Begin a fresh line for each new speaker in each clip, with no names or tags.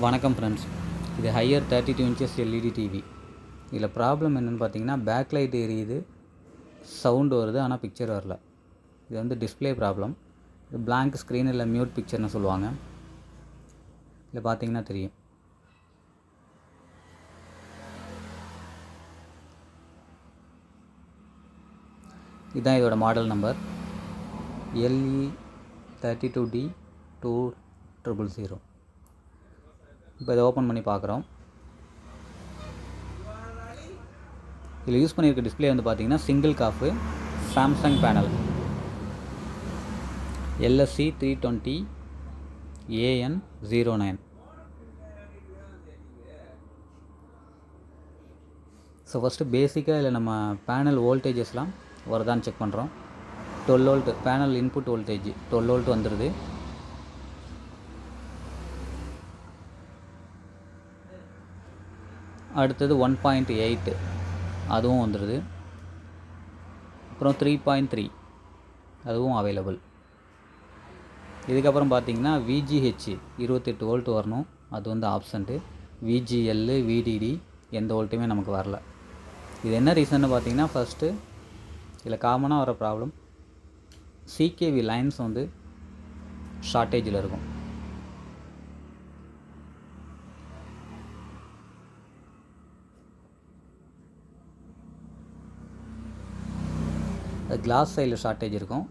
வணக்கம் ஃப்ரெண்ட்ஸ், இது higher 32 inches LED TV. இதில் ப்ராப்ளம் என்னென்னு பார்த்தீங்கன்னா, பேக்லைட் எரியுது, சவுண்டு வருது, ஆனால் பிக்சர் வரல. இது வந்து டிஸ்பிளே ப்ராப்ளம். இது பிளாங்க் ஸ்க்ரீன் இல்லை மியூட் பிக்சர்னு சொல்லுவாங்க. இதில் பார்த்தீங்கன்னா தெரியும். இதுதான் இதோட மாடல் நம்பர் LE32D2000. இப்போ இதை ஓப்பன் பண்ணி பார்க்குறோம். இதில் யூஸ் பண்ணியிருக்க டிஸ்பிளே வந்து பார்த்தீங்கன்னா சிங்கிள் காஃபு Samsung panel LSC320AN09. So first பேசிக்காக இதில் நம்ம பேனல் வோல்டேஜஸ்லாம் வருதான்னு செக் பண்ணுறோம். 12 volt panel input voltage 12 volt வந்துடுது. அடுத்தது 1.8 அதுவும் வந்துடுது. அப்புறம் 3.3 அதுவும் அவைலபிள். இதுக்கப்புறம் பார்த்தீங்கன்னா VGH 28 வோல்ட் வரணும், அது வந்து ஆப்ஷன்ட்டு. VGL VDD எந்த வோல்ட்டுமே நமக்கு வரல. இது என்ன ரீசன்னு பார்த்தீங்கன்னா, ஃபஸ்ட்டு இதில் காமனாக வர ப்ராப்ளம் CKV லைன்ஸ் வந்து ஷார்ட்டேஜில் இருக்கும். கிளாஸ் சைடில் ஷார்ட்டேஜ் இருக்கும்.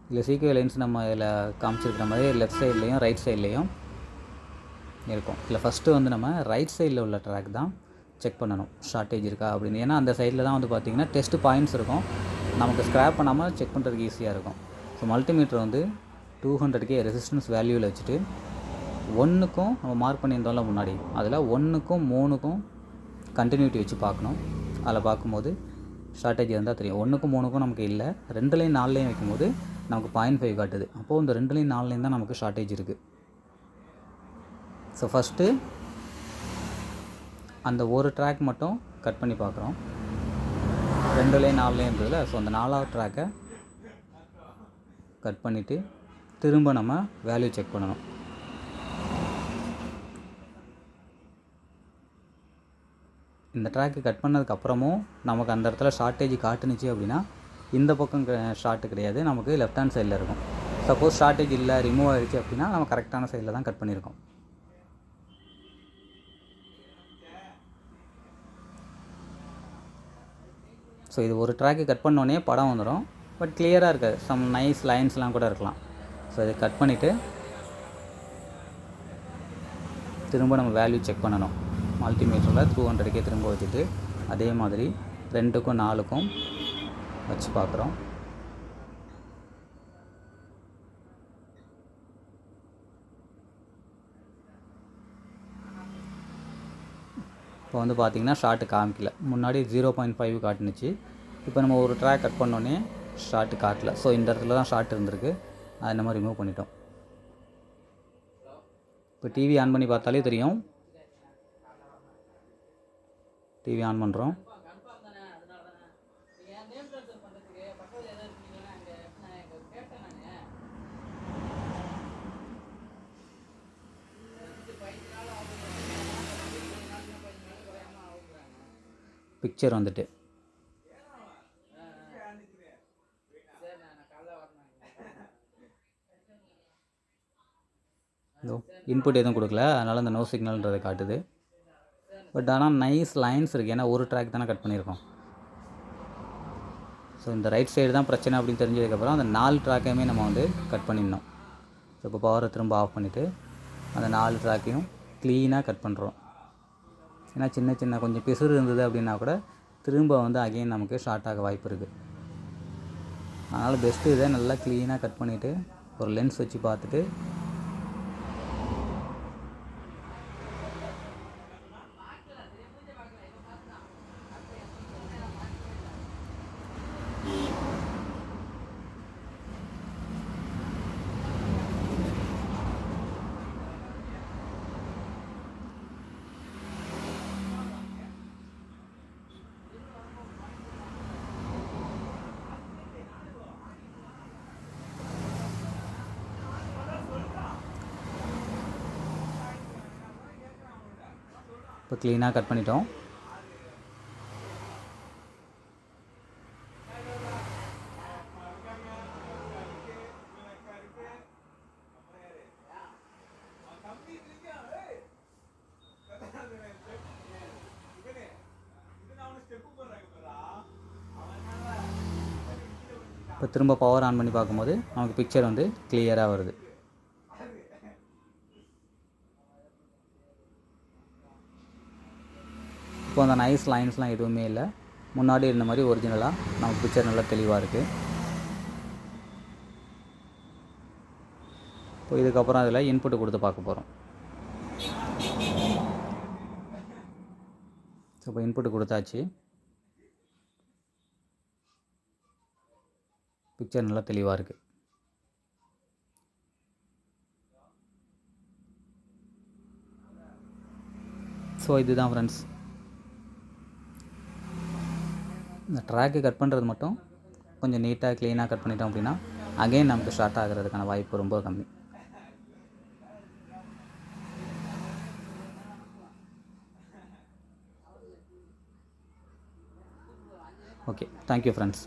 இல்லை CKV லைன்ஸ் நம்ம இதில் காமிச்சிருக்கிற மாதிரி லெஃப்ட் சைட்லேயும் ரைட் சைட்லேயும் இருக்கும். இல்லை ஃபஸ்ட்டு வந்து நம்ம ரைட் சைடில் உள்ள ட்ராக் தான் செக் பண்ணணும் ஷார்ட்டேஜ் இருக்கா அப்படின்னு. ஏன்னா அந்த சைடில் தான் வந்து பார்த்திங்கன்னா டெஸ்ட் பாயிண்ட்ஸ் இருக்கும், நமக்கு ஸ்க்ராப் பண்ணாமல் செக் பண்ணுறதுக்கு ஈஸியாக இருக்கும். ஸோ மல்டிமீட்டர் வந்து 200K ரெசிஸ்டன்ஸ் வேல்யூவில் வச்சுட்டு 1க்கும் நம்ம மார்க் பண்ணியிருந்தோம்ல முன்னாடி, அதில் 1க்கும் 3க்கும் கண்டினியூட்டி வச்சு பார்க்கணும். அதில் பார்க்கும்போது ஷார்ட்டேஜ் இருந்தால் தெரியும். 1க்கும் 3க்கும் நமக்கு இல்லை, 2லையும் 4லையும் வைக்கும்போது நமக்கு 0.5 காட்டுது. அப்போது இந்த 2லையும் 4லையும் தான் நமக்கு ஷார்ட்டேஜ் இருக்குது. ஸோ ஃபஸ்ட்டு அந்த ஒரு ட்ராக் மட்டும் கட் பண்ணி பார்க்குறோம். 2லையும் 4லையும் இருந்ததில்ல, ஸோ அந்த 4வது ட்ராக்கை கட் பண்ணிவிட்டு திரும்ப நம்ம வேல்யூ செக் பண்ணணும். இந்த ட்ராக்கு கட் பண்ணதுக்கப்புறமும் நமக்கு அந்த இடத்துல ஷார்ட்டேஜ் காட்டுனுச்சு அப்படின்னா இந்த பக்கம் ஷார்ட்டு கிடையாது, நமக்கு லெஃப்ட் ஹேண்ட் சைடில் இருக்கும். சப்போஸ் ஷார்ட்டேஜ் இல்லை, ரிமூவ் ஆகிடுச்சு அப்படின்னா நம்ம கரெக்டான சைடில் தான் கட் பண்ணியிருக்கோம். ஸோ இது ஒரு ட்ராக்கு கட் பண்ணோடனே படம் வந்துடும், பட் கிளியராக இருக்காது, சம் நைஸ் லைன்ஸ்லாம் கூட இருக்கலாம். ஸோ இதை கட் பண்ணிவிட்டு திரும்ப நம்ம வேல்யூ செக் பண்ணணும். மல்டிமீட்டரில் 200K திரும்ப வச்சுட்டு அதே மாதிரி 2க்கும் 4க்கும் வச்சு பார்க்குறோம். இப்போ வந்து பார்த்திங்கன்னா ஷார்ட்டு காமிக்கல. முன்னாடி 0.5 காட்டுனுச்சு, இப்போ நம்ம ஒரு ட்ராக் கட் பண்ணோன்னே ஷார்ட்டு காட்டல. ஸோ இந்த இடத்துல தான் ஷார்ட் இருந்திருக்கு, அதை நம்ம ரிமூவ் பண்ணிட்டோம். இப்போ டிவி ஆன் பண்ணி பார்த்தாலே தெரியும். டிவி ஆன் பண்ணுறோம். பிக்சர் வந்துட்டு இன்புட் எதுவும் கொடுக்கல, அதனால் அந்த நோ சிக்னல்ன்றதை காட்டுது. பட் ஆனால் நைஸ் லைன்ஸ் இருக்குது, ஏன்னா ஒரு ட்ராக் தானே கட் பண்ணியிருக்கோம். ஸோ இந்த ரைட் சைடு தான் பிரச்சனை அப்படின்னு தெரிஞ்சதுக்கப்புறம் அந்த 4 ட்ராக்கையுமே நம்ம வந்து கட் பண்ணிடணும். ஸோ இப்போ பவரை திரும்ப ஆஃப் பண்ணிவிட்டு அந்த 4 ட்ராக்கையும் க்ளீனாக கட் பண்ணுறோம். ஏன்னா சின்ன சின்ன கொஞ்சம் பிசுறு இருந்தது அப்படின்னா கூட திரும்ப வந்து அகைன் நமக்கு ஷார்ட் ஆக வாய்ப்பு இருக்குது. அதனால் பெஸ்ட்டு இதை நல்லா க்ளீனாக கட் பண்ணிவிட்டு ஒரு லென்ஸ் வச்சு பார்த்துட்டு இப்போ க்ளீனாக கட் பண்ணிட்டோம். இப்போ திரும்ப பவர் ஆன் பண்ணி பார்க்கும்போது நமக்கு பிக்சர் வந்து கிளியராக வருது. இப்போ அந்த நைஸ் லைன்ஸ்லாம் எதுவுமே இல்லை. முன்னாடி இருந்த மாதிரி ஒரிஜினலாக நமக்கு பிக்சர் நல்லா தெளிவாக இருக்குது. இப்போ இதுக்கப்புறம் அதில் இன்புட்டு கொடுத்து பார்க்க போகிறோம். இப்போ இன்புட்டு கொடுத்தாச்சு. பிக்சர் நல்லா தெளிவாக இருக்குது. ஸோ இதுதான் ஃப்ரெண்ட்ஸ். இந்த ட்ராக்கு கட் பண்ணுறது மட்டும் கொஞ்சம் நீட்டாக க்ளீனாக கட் பண்ணிட்டோம் அப்படின்னா அகைன் நமக்கு ஸ்டார்ட் ஆகிறதுக்கான வாய்ப்பு ரொம்ப கம்மி. Okay, thank you friends.